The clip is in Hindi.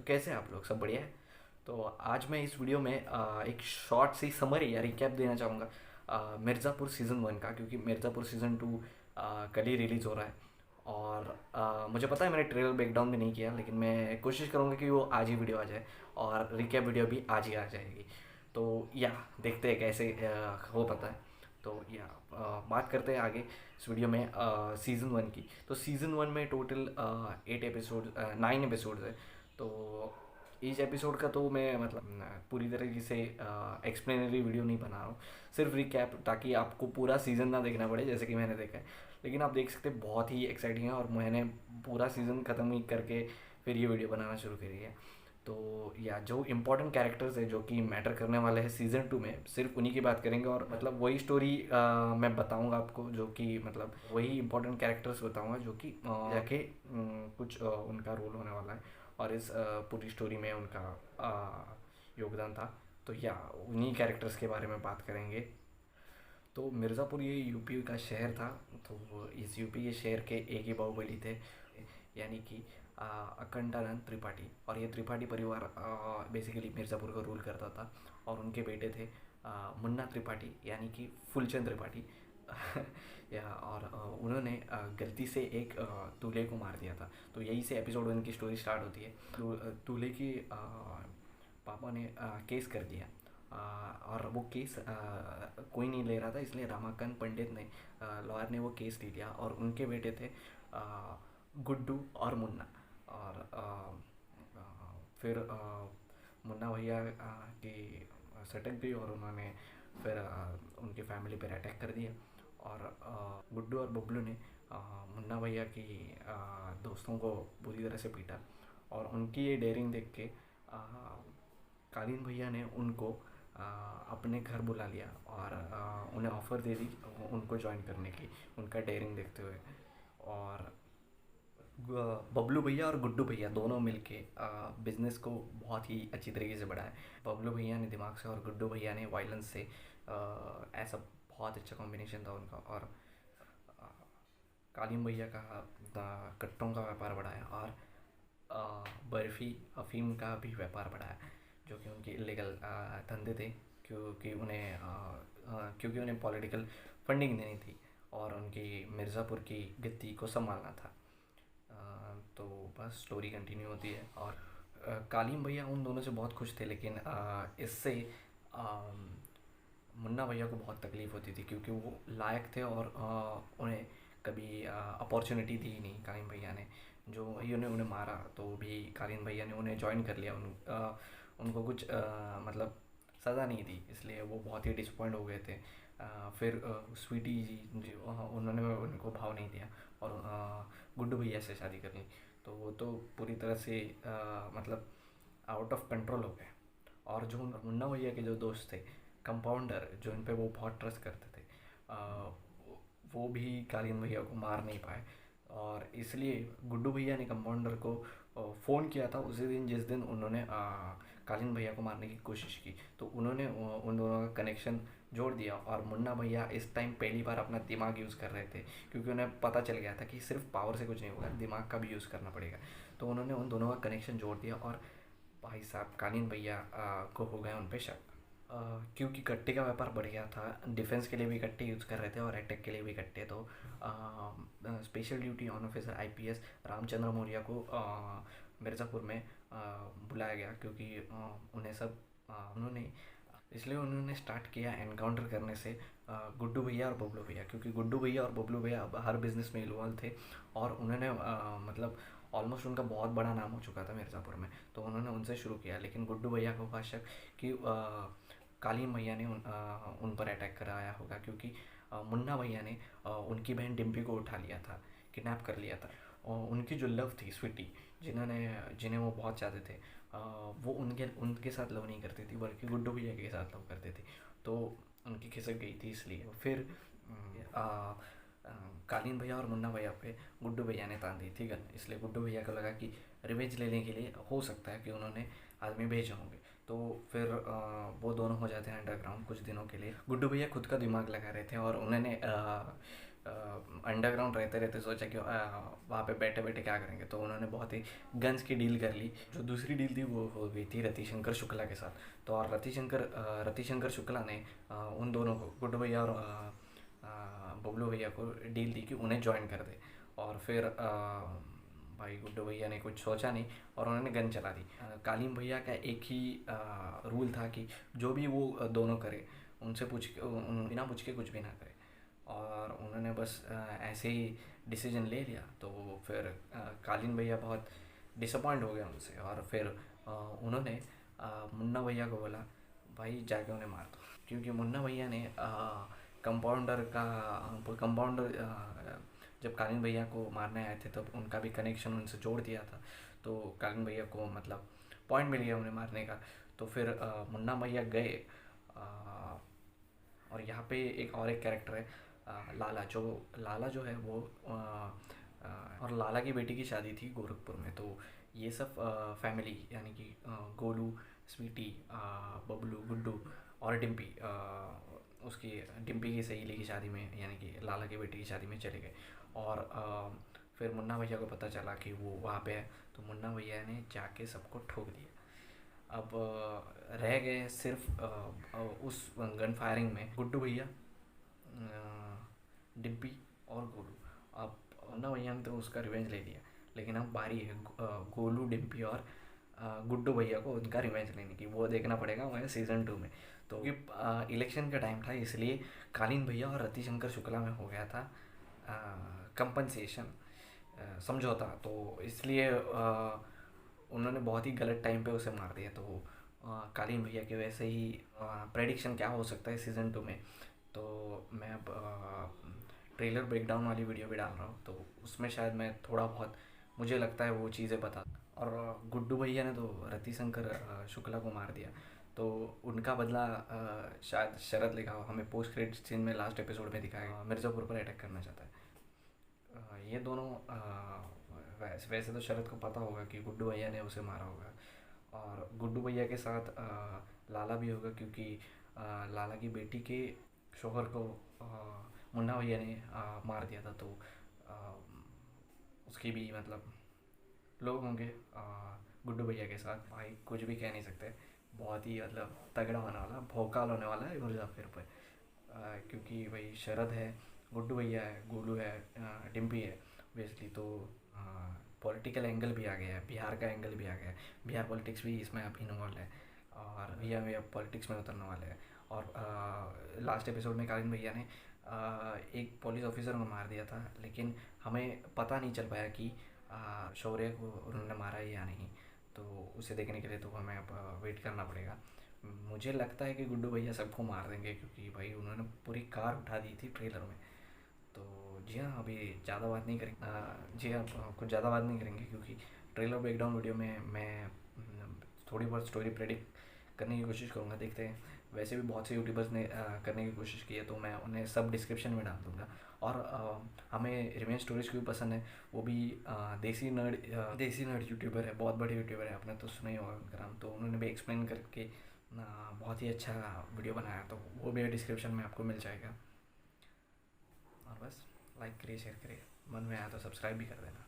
कैसे हैं आप लोग? सब बढ़िया है। तो आज मैं इस वीडियो में एक शॉर्ट सी समरी या रिकैप देना चाहूँगा मिर्ज़ापुर सीज़न 1 का, क्योंकि मिर्ज़ापुर सीज़न 2 कल ही रिलीज़ हो रहा है। और मुझे पता है मैंने ट्रेलर ब्रेकडाउन भी नहीं किया, लेकिन मैं कोशिश करूँगा कि वो आज ही वीडियो आ जाए और रिकैप वीडियो भी आज ही आ जाएगी। तो या देखते हैं कैसे हो पाता है। तो या बात करते हैं आगे इस वीडियो में सीज़न 1 की। तो सीज़न 1 में टोटल 9 एपिसोड्स है। तो ईच एपिसोड का तो मैं मतलब पूरी तरीके से एक्सप्लेनरी वीडियो नहीं बना रहा हूँ, सिर्फ रिकैप, ताकि आपको पूरा सीज़न ना देखना पड़े जैसे कि मैंने देखा है। लेकिन आप देख सकते हैं बहुत ही एक्साइटिंग है, और मैंने पूरा सीज़न ख़त्म ही करके फिर ये वीडियो बनाना शुरू करी है। तो या जो इम्पोर्टेंट कैरेक्टर्स है जो कि मैटर करने वाले हैं सीज़न 2 में, सिर्फ उन्हीं की बात करेंगे। और मतलब वही स्टोरी मैं बताऊंगा आपको, जो कि मतलब वही इम्पोर्टेंट कैरेक्टर्स बताऊंगा जो कि जाके कुछ उनका रोल होने वाला है और इस पूरी स्टोरी में उनका योगदान था। तो या उन्हीं कैरेक्टर्स के बारे में बात करेंगे। तो मिर्ज़ापुर ये यूपी का शहर था। तो इस यूपी के शहर के एक ही बाहुबली थे, यानी कि अखंडानंद त्रिपाठी। और ये त्रिपाठी परिवार बेसिकली मिर्ज़ापुर को रूल करता था। और उनके बेटे थे मुन्ना त्रिपाठी, यानी कि फुलचंद त्रिपाठी। या और उन्होंने गलती से एक दूल्हे को मार दिया था। तो यही से एपिसोड 1 की स्टोरी स्टार्ट होती है। दूल्हे की पापा ने केस कर दिया। और वो केस कोई नहीं ले रहा था, इसलिए रमाकांत पंडित ने, लॉयर ने, वो केस ले लिया। और उनके बेटे थे गुड्डू और मुन्ना। और फिर मुन्ना भैया की सटक गई और उन्होंने फिर उनकी फैमिली पर अटैक कर दिया। और गुड्डू और बबलू ने मुन्ना भैया की दोस्तों को बुरी तरह से पीटा। और उनकी ये डेयरिंग देख के कालीन भैया ने उनको अपने घर बुला लिया और उन्हें ऑफ़र दे दी उनको ज्वाइन करने की, उनका डेयरिंग देखते हुए। और बबलू भैया और गुड्डू भैया दोनों मिलके बिज़नेस को बहुत ही अच्छी तरीके से बढ़ाया। बबलू भैया ने दिमाग से और गुड्डू भैया ने वायलेंस से, ऐसा बहुत अच्छा कॉम्बिनेशन था उनका। और कालीन भैया का कट्टों का व्यापार बढ़ाया और बर्फ़ी अफ़ीम का भी व्यापार बढ़ाया, जो कि उनके इलीगल धंधे थे, क्योंकि उन्हें पॉलिटिकल फंडिंग देनी थी और उनकी मिर्ज़ापुर की गद्दी को संभालना था। तो बस स्टोरी कंटिन्यू होती है। और कालीम भैया उन दोनों से बहुत खुश थे, लेकिन इससे मुन्ना भैया को बहुत तकलीफ़ होती थी, क्योंकि वो लायक थे और उन्हें कभी अपॉर्चुनिटी दी नहीं कालीन भैया ने। जो उन्हें मारा तो भी कालीन भैया ने उन्हें ज्वाइन कर लिया। उनको कुछ मतलब सज़ा नहीं दी, इसलिए वो बहुत ही डिसपॉइंट हो गए थे। फिर स्वीटी जी उन्होंने उनको भाव नहीं दिया और गुड्डू भैया से शादी कर ली। तो वो तो पूरी तरह से मतलब आउट ऑफ कंट्रोल हो गए। और जो मुन्ना भैया के जो दोस्त थे कंपाउंडर, जो इन पे वो बहुत ट्रस्ट करते थे, वो भी कालीन भैया को मार नहीं पाए। और इसलिए गुड्डू भैया ने कंपाउंडर को फ़ोन किया था उसी दिन जिस दिन उन्होंने कालीन भैया को मारने की कोशिश की। तो उन्होंने उन दोनों का कनेक्शन जोड़ दिया। और मुन्ना भैया इस टाइम पहली बार अपना दिमाग यूज़ कर रहे थे, क्योंकि उन्हें पता चल गया था कि सिर्फ पावर से कुछ नहीं होगा, दिमाग का भी यूज़ करना पड़ेगा। तो उन्होंने उन दोनों का कनेक्शन जोड़ दिया और भाई साहब कालीन भैया को हो गया उन पे शक। क्योंकि कट्टे का व्यापार बढ़ गया था, डिफेंस के लिए भी कट्टे यूज़ कर रहे थे और अटैक के लिए भी कट्टे। तो special duty on officer IPS Ramchandra Maurya को मिर्ज़ापुर में बुलाया गया, क्योंकि उन्हें सब उन्होंने इसलिए उन्होंने स्टार्ट किया एनकाउंटर करने से गुड्डू भैया और बबलू भैया, क्योंकि गुड्डू भैया और बबलू भैया अब हर बिज़नेस में इन्वॉल्व थे। और उन्होंने मतलब ऑलमोस्ट उनका बहुत बड़ा नाम हो चुका था मिर्ज़ापुर में। तो उन्होंने उनसे शुरू किया, लेकिन गुड्डू भैया को हुआ शक कि कालीन भैया ने उन पर अटैक कराया होगा, क्योंकि मुन्ना भैया ने उनकी बहन डिम्पी को उठा लिया था, किडनैप कर लिया था। और उनकी जो लव थी स्वीटी, जिन्हें वो बहुत चाहते थे, वो उनके साथ लव नहीं करती थी, बल्कि गुड्डू भैया के साथ लव करते थे। तो उनकी खिसक गई थी, इसलिए फिर कालीन भैया और मुन्ना भैया पे गुड्डू भैया ने तान दी थी गन। इसलिए गुड्डू भैया को लगा कि रिवेंज लेने के लिए हो सकता है कि उन्होंने आदमी भेजे होंगे। तो फिर वो दोनों हो जाते हैं अंडरग्राउंड कुछ दिनों के लिए। गुड्डू भैया खुद का दिमाग लगा रहे थे और उन्होंने अंडरग्राउंड रहते रहते सोचा कि वहाँ पे बैठे बैठे क्या करेंगे, तो उन्होंने बहुत ही गन्स की डील कर ली। जो दूसरी डील थी वो हो गई थी रतिशंकर शुक्ला के साथ। तो और रतिशंकर शुक्ला ने उन दोनों को, गुड्डू भैया और बबलू भैया को डील दी कि उन्हें ज्वाइन कर दे। और फिर भाई गुड्डू भैया ने कुछ सोचा नहीं और उन्होंने गन चला दी। कालीन भैया का एक ही रूल था कि जो भी वो दोनों करे उनसे बिना पूछ के कुछ भी ना करे। और उन्होंने बस ऐसे ही डिसीजन ले लिया। तो फिर कालीन भैया बहुत डिसअपॉइंट हो गए उनसे, और फिर उन्होंने मुन्ना भैया को बोला भाई जाके उन्हें मार दो, क्योंकि मुन्ना भैया ने कंपाउंडर जब कालीन भैया को मारने आए थे तब उनका भी कनेक्शन उनसे जोड़ दिया था। तो कालीन भैया को मतलब पॉइंट मिल गया उन्हें मारने का। तो फिर मुन्ना भैया गए। और यहाँ पे एक कैरेक्टर है लाला जो है वो और लाला की बेटी की शादी थी गोरखपुर में। तो ये सब फैमिली यानी कि गोलू, स्वीटी, बबलू, गुड्डू और डिम्पी, उसकी डिम्पी की सहेली की शादी में यानी कि लाला की बेटी की शादी में चले गए। और फिर मुन्ना भैया को पता चला कि वो वहाँ पे है, तो मुन्ना भैया ने जाके सबको ठोक दिया। अब रह गए सिर्फ उस गन फायरिंग में गुड्डू भैया, डिम्पी और गोलू। अब मुन्ना भैया ने तो उसका रिवेंज ले लिया, लेकिन अब बारी है गोलू, डिम्पी और गुड्डू भैया को उनका रिवेंज लेने की। वो देखना पड़ेगा वह सीज़न 2 में। तो इलेक्शन का टाइम था, इसलिए कालीन भैया और रतिशंकर शुक्ला में हो गया था कंपनसेशन, समझौता। तो इसलिए उन्होंने बहुत ही गलत टाइम पे उसे मार दिया। तो कालीन भैया के वैसे ही प्रेडिक्शन क्या हो सकता है सीज़न 2 में, तो मैं अब ट्रेलर ब्रेकडाउन वाली वीडियो भी डाल रहा हूँ। तो उसमें शायद मैं थोड़ा बहुत, मुझे लगता है वो चीज़ें बता। और गुड्डू भैया ने तो रतिशंकर शुक्ला को मार दिया, तो उनका बदला शायद शरद लेगा। हमें पोस्ट क्रेडिट सीन में लास्ट एपिसोड में दिखाएगा मिर्ज़ापुर पर अटैक करना चाहता है। ये दोनों वैसे तो शरद को पता होगा कि गुड्डू भैया ने उसे मारा होगा, और गुड्डू भैया के साथ लाला भी होगा, क्योंकि लाला की बेटी के शोहर को मुन्ना भैया ने मार दिया था। तो उसकी भी मतलब लोग होंगे गुड्डू भैया के साथ। भाई कुछ भी कह नहीं सकते, बहुत ही मतलब तगड़ा होने वाला, भौकाल होने वाला है मिर्ज़ापुर पर। क्योंकि भाई शरद है, गुड्डू भैया है, गोलू है, डिम्पी है बेसिकली। तो पॉलिटिकल एंगल भी आ गया है, बिहार का एंगल भी आ गया है, बिहार पॉलिटिक्स भी इसमें अब इन्वॉल्व है, और भैया भी अब पॉलिटिक्स में उतरने वाले हैं। और लास्ट एपिसोड में कालीन भैया ने एक पुलिस ऑफिसर को मार दिया था, लेकिन हमें पता नहीं चल पाया कि शौर्य को उन्होंने मारा या नहीं। तो उसे देखने के लिए तो हमें अब वेट करना पड़ेगा। मुझे लगता है कि गुड्डू भैया सबको मार देंगे, क्योंकि भाई उन्होंने पूरी कार उठा दी थी ट्रेलर में। तो जी हाँ, अभी ज़्यादा बात नहीं करेंगे। जी हाँ, कुछ ज़्यादा बात नहीं करेंगे, क्योंकि ट्रेलर ब्रेकडाउन वीडियो में मैं थोड़ी बहुत स्टोरी प्रेडिक्ट करने की कोशिश करूँगा। देखते हैं, वैसे भी बहुत से यूट्यूबर्स ने करने की कोशिश की है, तो मैं उन्हें सब डिस्क्रिप्शन में डाल दूँगा। और हमें रिवेंज स्टोरीज क्यों पसंद है, वो भी देसी नर्ड यूट्यूबर है, बहुत बड़े यूट्यूबर है, आपने तो सुना ही होगा उनका नाम। तो उन्होंने भी एक्सप्लेन करके बहुत ही अच्छा वीडियो बनाया, तो वो भी डिस्क्रिप्शन में आपको मिल जाएगा। और बस लाइक करिए, शेयर करिए, मन में आया तो सब्सक्राइब भी कर देना।